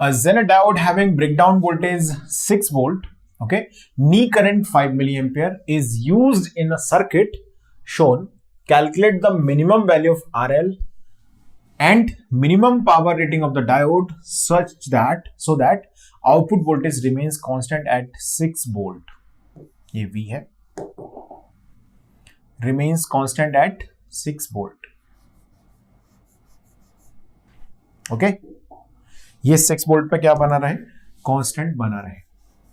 a Zener diode having breakdown voltage 6 volt, okay, knee current 5 milliampere is used in a circuit shown. Calculate the minimum value of RL and minimum power rating of the diode so that output voltage remains constant at 6 volt. ये V है, remains constant at 6 volt. Okay? ये 6 volt पे क्या बना रहे, constant बना रहे,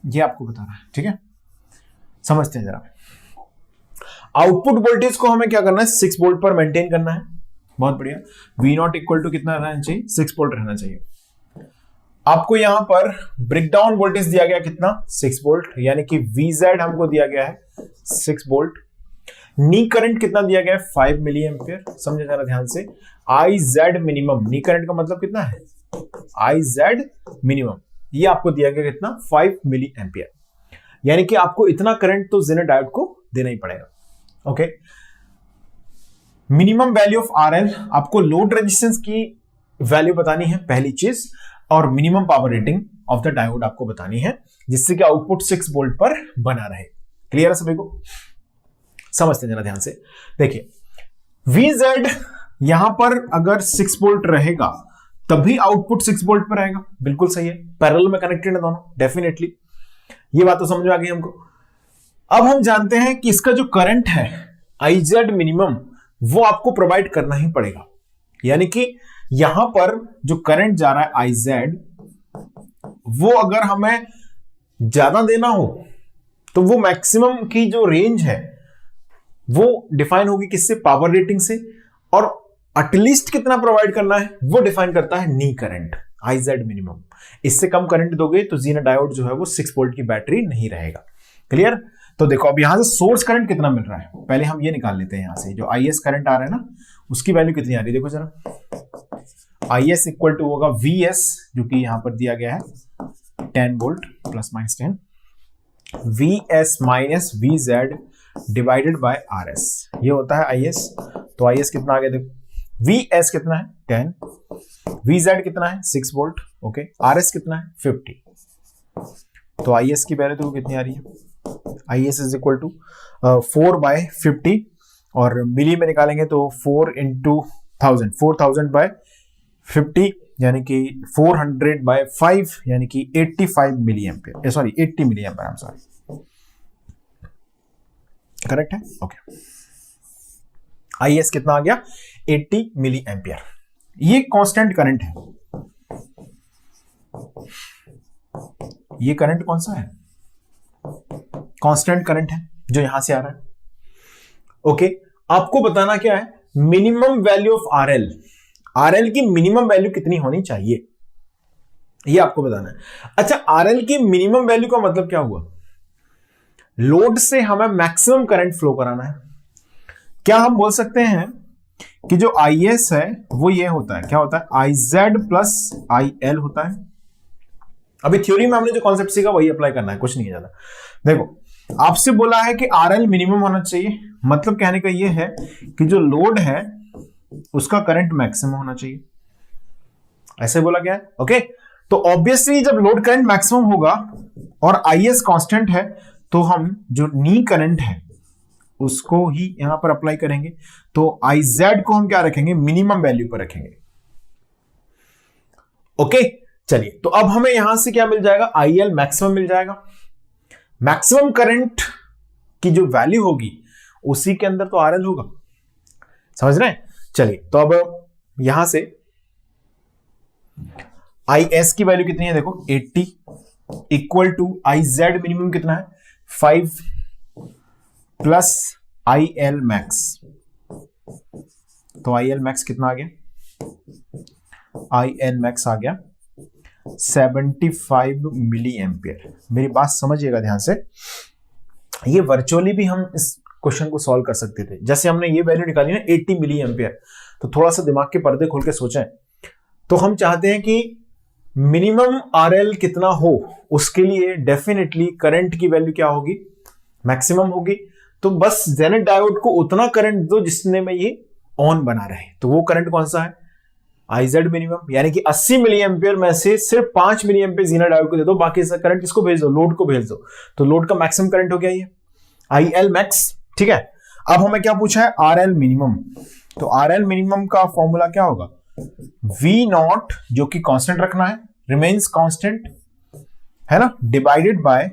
ये आपको बताना है. ठीक है, समझते हैं जरा. आउटपुट वोल्टेज को हमें क्या करना है, 6 वोल्ट पर मेंटेन करना है. बहुत बढ़िया. V0 इक्वल टू कितना रहना चाहिए, 6 वोल्ट रहना चाहिए. आपको यहां पर ब्रेकडाउन वोल्टेज दिया गया कितना, 6 वोल्ट, यानी कि VZ हमको दिया गया है 6 वोल्ट. नी करंट कितना दिया गया है, 5 मिली एम्पियर. समझे जरा ध्यान से. IZ मिनिमम, नी करंट का मतलब कितना है, IZ मिनिमम, ये आपको दिया गया कितना, 5 मिली एम्पियर. यानी कि आपको इतना करंट तो जेनर डायोड को देना ही पड़ेगा. Okay. Minimum value of RL, आपको लोड रेजिस्टेंस की वैल्यू बतानी है पहली चीज, और minimum power rating of the diode आपको बतानी है, जिससे कि आउटपुट 6 वोल्ट पर बना रहे. क्लियर है सभी को, समझते हैं जरा ध्यान से. देखिए VZ यहां पर अगर 6 वोल्ट रहेगा तभी आउटपुट 6 वोल्ट पर आएगा. बिल्कुल सही है, पैरेलल में कनेक्टेड है दोनों, डेफिनेटली. ये बात तो समझ में आ गई हमको. अब हम जानते हैं कि इसका जो करंट है IZ मिनिमम, वो आपको प्रोवाइड करना ही पड़ेगा. यानी कि यहां पर जो करंट जा रहा है IZ, वो अगर हमें ज्यादा देना हो तो वो मैक्सिमम की जो रेंज है वो डिफाइन होगी किससे, पावर रेटिंग से. और एटलीस्ट कितना प्रोवाइड करना है वो डिफाइन करता है नी करंट, IZ मिनिमम. इससे कम करंट दोगे तो जेनर डायोड जो है वो 6 वोल्ट की बैटरी नहीं रहेगा. क्लियर. तो देखो अब यहां से सोर्स करंट कितना मिल रहा है, पहले हम ये निकाल लेते हैं. यहां से जो IS करंट आ रहा है ना, उसकी वैल्यू कितनी आ रही है, देखो जरा. IS इक्वल टू होगा VS, जो कि यहां पर दिया गया है 10 volt plus minus 10, VS minus VZ divided by RS, ये होता है IS. तो IS कितना आ गया देखो, VS कितना है 10, VZ कितना है 6 वोल्ट, ओके, RS कितना है 50. तो IS की वैल्यू तो कितनी आ रही है, IS इज इक्वल टू 4/50, और मिली में निकालेंगे तो 4 into 1000, 4000 by 50, यानी कि 400/5, यानी कि 85 milli ampere, sorry 80 milli ampere, I am sorry. Correct है, ओके. IS कितना आ गया, 80 मिली एम्पियर. ये कांस्टेंट करंट है. ये करंट कौन सा है, कांस्टेंट करंट है जो यहां से आ रहा है. ओके. आपको बताना क्या है, मिनिमम वैल्यू ऑफ RL की मिनिमम वैल्यू कितनी होनी चाहिए, ये आपको बताना है. अच्छा, RL की मिनिमम वैल्यू का मतलब क्या हुआ, लोड से हमें मैक्सिमम करंट फ्लो कराना है. क्या हम बोल सकते हैं कि जो IS है वो ये होता है, क्या होता है, IZ प्लस IL होता है. अभी थ्योरी में हमने जो कॉन्सेप्ट सीखा वही अप्लाई करना है, कुछ नहीं है ज्यादा. देखो आपसे बोला है कि RL मिनिमम होना चाहिए, मतलब कहने का ये है कि जो लोड है उसका करंट मैक्सिमम होना चाहिए, ऐसे बोला गया है. ओके. तो ऑब्वियसली जब लोड करंट मैक्सिमम होगा और IS कांस्टेंट है, तो हम जो नी करंट है उसको ही यहां पर अप्लाई करेंगे. तो IZ को हम क्या रखेंगे, मिनिमम वैल्यू पर रखेंगे. ओके. चलिए, तो अब हमें यहां से क्या मिल जाएगा, IL मैक्सिमम मिल जाएगा. मैक्सिमम करंट की जो वैल्यू होगी उसी के अंदर तो RL होगा. समझ रहे हैं. चलिए, तो अब यहां से IS की वैल्यू कितनी है, देखो 80 इक्वल टू IZ मिनिमम कितना है 5 प्लस IL मैक्स. तो IL मैक्स कितना आ गया, IL मैक्स आ गया 75 मिली एम्पियर. मेरी बात समझिएगा ध्यान से. ये वर्चुअली भी हम इस क्वेश्चन को सॉल्व कर सकते थे. जैसे हमने ये वैल्यू निकाली ना 80 मिली एम्पियर, तो थोड़ा सा दिमाग के पर्दे खोल के सोचें. तो हम चाहते हैं कि मिनिमम RL कितना हो, उसके लिए डेफिनेटली करंट की वैल्यू क्या होगी, मैक्सिमम होगी. तो बस जेनर डायोड को उतना करंट दो जिसने में ये ऑन बना रहे. तो वो करंट कौन सा है, आईजेड मिनिमम, यानी कि 80 मिली एम्पियर में से सिर्फ 5 मिली एम्पियर जीना डायोड को दे दो, बाकी करंट किसको भेज दो, लोड को भेज दो। तो लोड का मैक्सिमम करंट हो गया ये IL मैक्स। ठीक है, अब हमें क्या पूछा है, RL मिनिमम। तो RL मिनिमम का फॉर्मूला क्या होगा, V नॉट जो कि कांस्टेंट रखना है, रिमेन्स कांस्टेंट है ना, डिवाइडेड बाय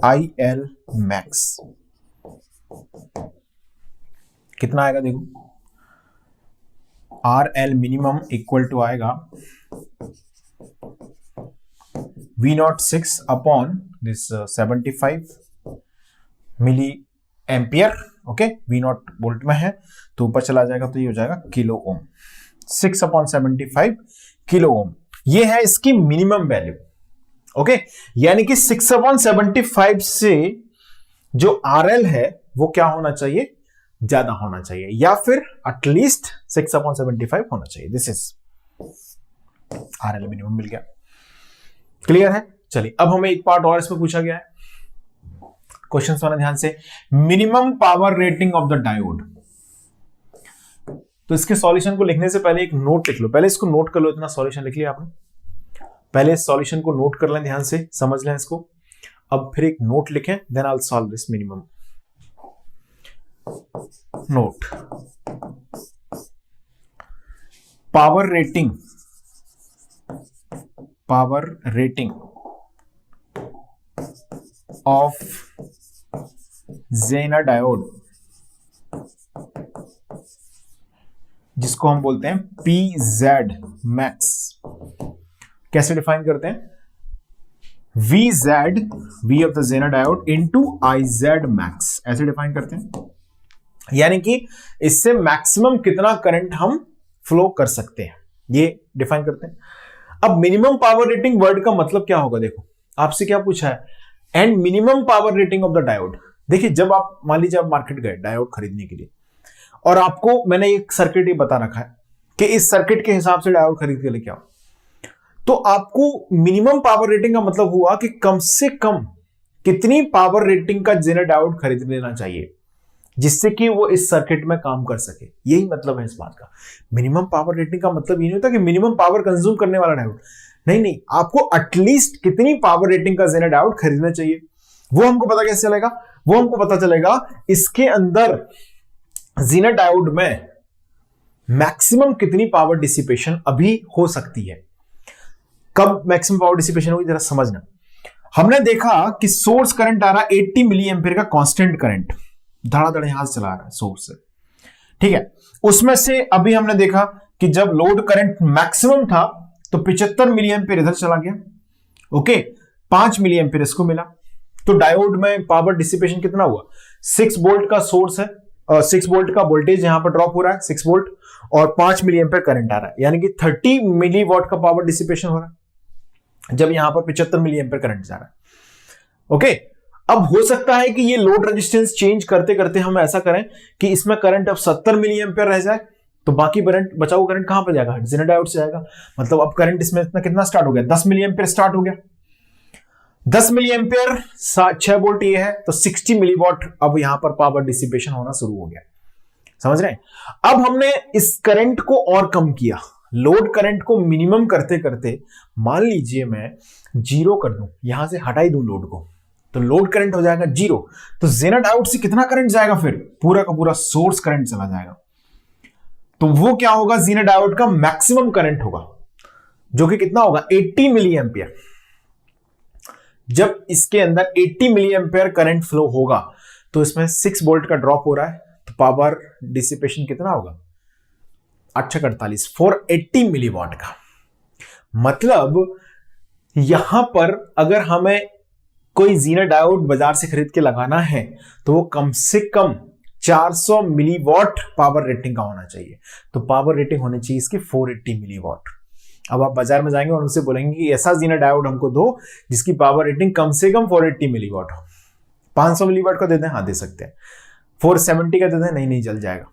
IL मैक्स। कितना आएगा देखो, RL मिनिमम इक्वल टू आएगा V naught 6 upon this 75 milli ampere. Okay, V naught volt में है तो ऊपर चला जाएगा तो ये हो जाएगा kilo ohm. 6 upon 75 kilo ohm, ये है इसकी मिनिमम वैल्यू। ओके, यानी कि 6 अपॉन 75 से जो RL है वो क्या होना चाहिए, ज्यादा होना चाहिए, या फिर एटलीस्ट 6 अपॉन 75 होना चाहिए। दिस इज RL मिनिमम मिल गया। क्लियर है। चलिए अब हमें एक पार्ट और इसमें पूछा गया है, क्वेश्चन सुना ध्यान से, minimum power rating of the diode. तो इसके सॉल्यूशन को लिखने से पहले एक नोट लिख लो, पहले इसको नोट कर लो, इतना सॉल्यूशन लिख लिया आपने, पहले इस सॉल्यूशन को नोट कर लें, ध्यान से समझ लें इसको। अब फिर एक नोट लिखें, then I will solve this minimum. Note, power rating of zener diode, जिसको हम बोलते हैं PZ मैक्स। कैसे डिफाइन करते हैं, VZ, V of the zener diode into IZ max, ऐसे डिफाइन करते हैं। यानी कि इससे मैक्सिमम कितना करंट हम फ्लो कर सकते हैं, ये डिफाइन करते हैं। अब मिनिमम पावर रेटिंग वर्ड का मतलब क्या होगा, देखो आपसे क्या पूछा है, and minimum power rating of the diode. देखिए जब आप मान लीजिए आप मार्केट गए डायोड खरीदने के लिए, और आपको मैंने एक सर्किट ही बता रखा है कि इस सर्किट के हिसाब से डायोड खरीद के लेके आओ, तो आपको मिनिमम पावर रेटिंग का मतलब हुआ कि कम से कम कितनी पावर रेटिंग का ज़ेना डायोड खरीद लेना चाहिए जिससे कि वो इस सर्किट में काम कर सके। यही मतलब है इस बात का। मिनिमम पावर रेटिंग का मतलब ये नहीं होता कि मिनिमम पावर कंज्यूम करने वाला डायोड, नहीं, आपको एटलीस्ट कितनी पावर रेटिंग का ज़ेना डायोड खरीदना चाहिए। वो हमको पता कैसे चलेगा, वो हमको पता चलेगा इसके अंदर ज़ेना डायोड में मैक्सिमम कितनी पावर डिसिपेशन अभी हो सकती है। कब मैक्सिमम पावर डिसिपेशन होगी जरा समझना। हमने देखा कि सोर्स करंट आ रहा है 80 मिली एम्पियर का कांस्टेंट करंट, धड़ाधड़ यहां से चला रहा है सोर्स से, ठीक है। उसमें से अभी हमने देखा कि जब लोड करंट मैक्सिमम था तो 75 मिली एम्पियर इधर चला गया, ओके, 5 मिली एम्पियर इसको मिला। तो डायोड में पावर डिसिपेशन कितना हुआ, 6 वोल्ट का सोर्स है और 6 वोल्ट का वोल्टेज यहां पर ड्रॉप हो रहा है 6 वोल्ट, और 5 मिली एम्पियर करंट आ रहा है, यानी कि 30 मिली वॉट का पावर डिसिपेशन हो रहा है जब यहां पर 75 मिली एम्पियर करंट जा रहा है, ओके। अब हो सकता है कि ये लोड रेजिस्टेंस चेंज करते करते हम ऐसा करें कि इसमें करंट अब 70 मिली एम्पियर रह जाए, तो बाकी करंट बचा हुआ करंट कहां पर जाएगा, ज़ेना डायोड से जाएगा। मतलब अब करंट इसमें इतना कितना स्टार्ट हो गया, 10 मिली एम्पियर स्टार्ट हो गया। 10 मिली एम्पियर 6 वोल्ट ये है, तो 60 मिली वॉट अब यहां पर पावर डिसिपेशन होना शुरू हो गया। समझ रहे हैं। अब हमने इस करंट को और कम किया, लोड करंट को मिनिमम करते करते मान लीजिए मैं 0 कर दूं, यहां से हटा ही दूं लोड को, तो लोड करंट हो जाएगा 0। तो ज़ेना डायोड से कितना करंट जाएगा, फिर पूरा का पूरा सोर्स करंट चला जाएगा। तो वो क्या होगा, ज़ेना डायोड का मैक्सिमम करंट होगा, जो कि कितना होगा 80 मिली एम्पियर। जब इसके अंदर 80 मिली एम्पियर करंट फ्लो होगा तो इसमें 6 वोल्ट का ड्रॉप हो रहा है, तो पावर डिसिपेशन कितना होगा 848 480 मिली वॉट का। मतलब यहां पर अगर हमें कोई ज़ेना डायोड बाजार से खरीद के लगाना है तो वो कम से कम 400 मिली वॉट पावर रेटिंग का होना चाहिए। तो पावर रेटिंग होनी चाहिए इसकी 480 मिली वॉट। अब आप बाजार में जाएंगे और उनसे बोलेंगे कि ऐसा ज़ेना डायोड हमको दो जिसकी पावर रेटिंग कम से कम 480 मिली वॉट हो। 500 मिली वॉट का दे दें, हाँ दे सकते हैं। 470 का दे दें, नहीं जल जाएगा,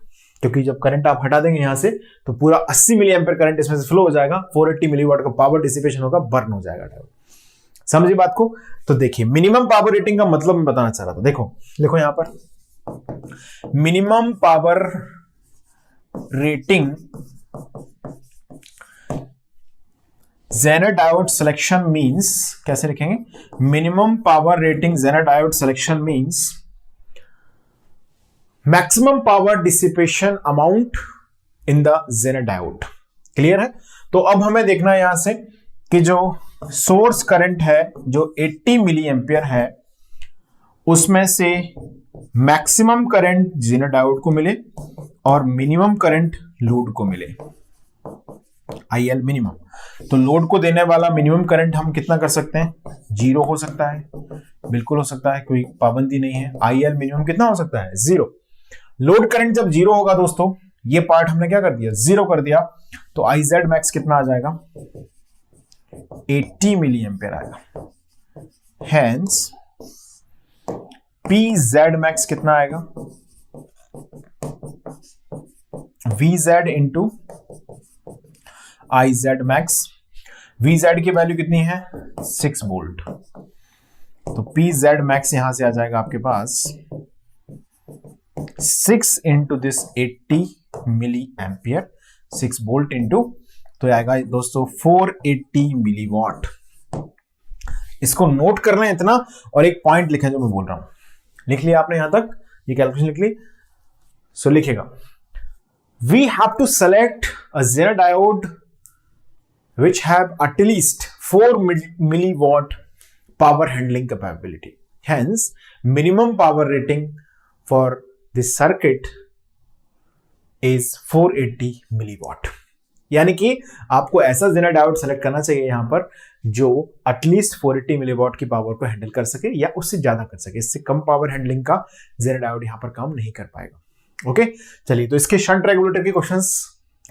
क्योंकि जब करंट आप हटा देंगे यहां से तो पूरा 80 मिली एम्पियर करंट इसमें से फ्लो हो जाएगा, 480 मिली वॉट का पावर डिसिपेशन होगा, बर्न हो जाएगा डायोड। समझिए बात को। तो देखिए मिनिमम पावर रेटिंग का मतलब मैं बताना चाह रहा था। देखो यहां पर minimum power rating zener diode selection means, कैसे लिखेंगे, minimum power rating zener diode selection means maximum power dissipation amount in the zener diode. Clear है? तो अब हमें देखना है यहां से कि जो सोर्स करंट है जो 80 मिली एम्पियर है उसमें से मैक्सिमम करंट जेनर डायोड को मिले और मिनिमम करंट लोड को मिले, IL मिनिमम। तो लोड को देने वाला मिनिमम करंट हम कितना कर सकते हैं, 0 हो सकता है, बिल्कुल हो सकता है, कोई पाबंदी नहीं है। IL मिनिमम कितना हो सकता है, 0। लोड करंट जब 0 होगा दोस्तों, ये पार्ट हमने क्या कर दिया, 0 कर दिया, तो IZ मैक्स कितना आ जाएगा, 80 मिली एम्पियर आएगा। हेंस PZ मैक्स कितना आएगा, VZ into IZ max. VZ की वैल्यू कितनी है, 6 वोल्ट। तो PZ मैक्स यहां से आ जाएगा आपके पास 6 into this 80 milli ampere, 6 volt into, तो आएगा दोस्तों 480 मिली वॉट। इसको नोट करना है इतना, और एक पॉइंट लिखें जो मैं बोल रहा हूं, लिख लिया आपने यहां तक, ये कैलकुलेशन लिख ली। सो लिखेगा, we have to select a zener diode which have at least 4 milliwatt power handling capability. Hence, minimum power rating for this circuit is 480 milliwatt. यानी कि आपको ऐसा जेनर डायोड सेलेक्ट करना चाहिए यहां पर जो एटलीस्ट 480 मिलीवॉट की पावर को हैंडल कर सके या उससे ज्यादा कर सके। इससे कम पावर हैंडलिंग का जेनर डायोड यहां पर काम नहीं कर पाएगा। ओके, चलिए, तो इसके शंट रेगुलेटर के क्वेश्चंस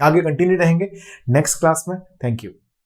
आगे कंटिन्यू रहेंगे नेक्स्ट क्लास में। Thank you.